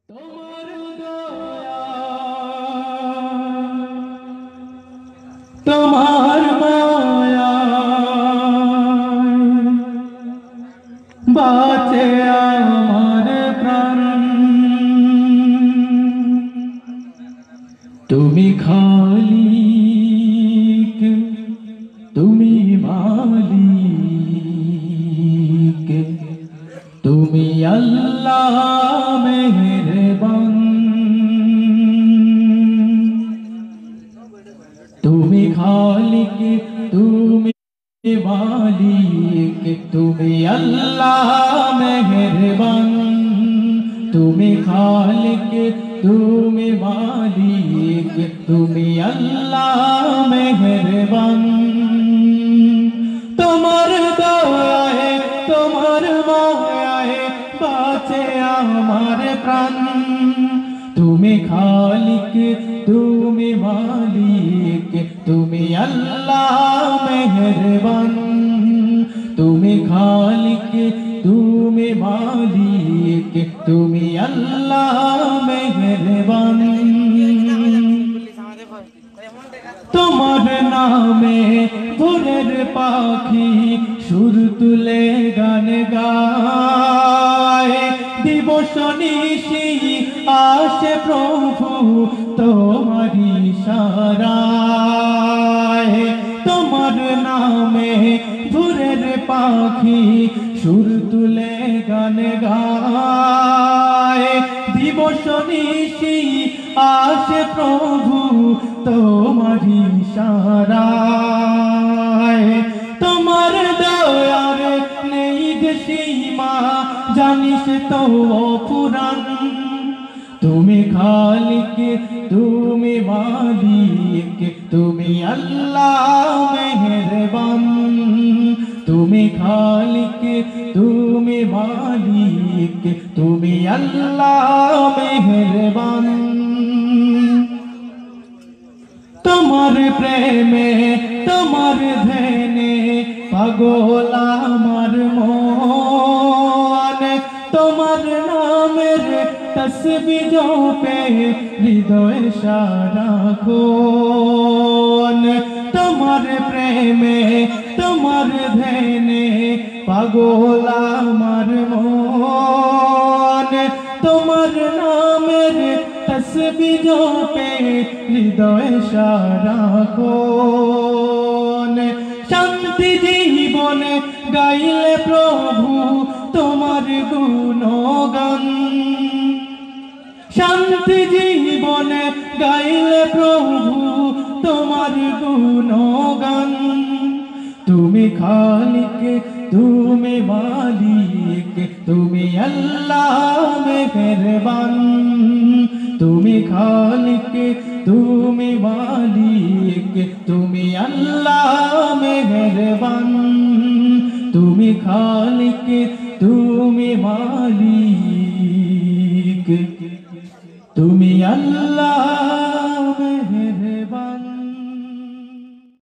তোমার দয়া তোমার মায়া বাঁচে আমার প্রাণ তুমি খালিক তুমি মালিক তুমি আল্লাহ মেহেরবান তুমি খালিক তুমি মালিক তুমি আল্লাহ মেহেরবান তুমি খালিক তুমি মালিক তুমি আল্লাহ মেহেরবান তোমার দয়ায় তোমার মায়ায় বাঁচে আমার প্রাণ তুমি খালিক তুমি মালিক তুমি আল্লাহ মেহেরবান তুমি খালিক তুমি মালিক তুমি আল্লাহ মেহেরবান তোমার নামে ভোরের পাখি সুর তুলে গান গায় দিবস নিশি আসে প্রভু তোমারি ইশারায় তোমার নামে ভোরের পাখি সুর তুলে গান গায় দিবস নিশি আসে প্রভু তোমারি ইশারায় তোমার দয়ার নেই যে সীমা জানিস তো পুরাণ তুমি খালিক তুমি মালিক তুমি আল্লাহ মেহেরবান তুমি খালিক তুমি মালিক তুমি আল্লাহ মেহেরবান তোমার প্রেমে তোমার ধ্যানে পাগল আমার মন তোমার নামের তসবিহ জপে হৃদয় সারাক্ষণ তোমার প্রেমে তোমার ধ্যানে পাগল আমার মন তোমার নামের তসবিহ জপে হৃদয় সারাক্ষণ শান্তি জীবনে গাইলে প্রভু তোমার গুণগান শান্তি জীবনে গাইলে প্রভু তোমার গুণগান তুমি খালিক তুমি মালিক তুমি আল্লাহ মেহেরবান তুমি খালিক তুমি মালিক তুমি আল্লাহ মেহেরবান তুমি খালিক তুমি মালিক তুমি আল্লাহ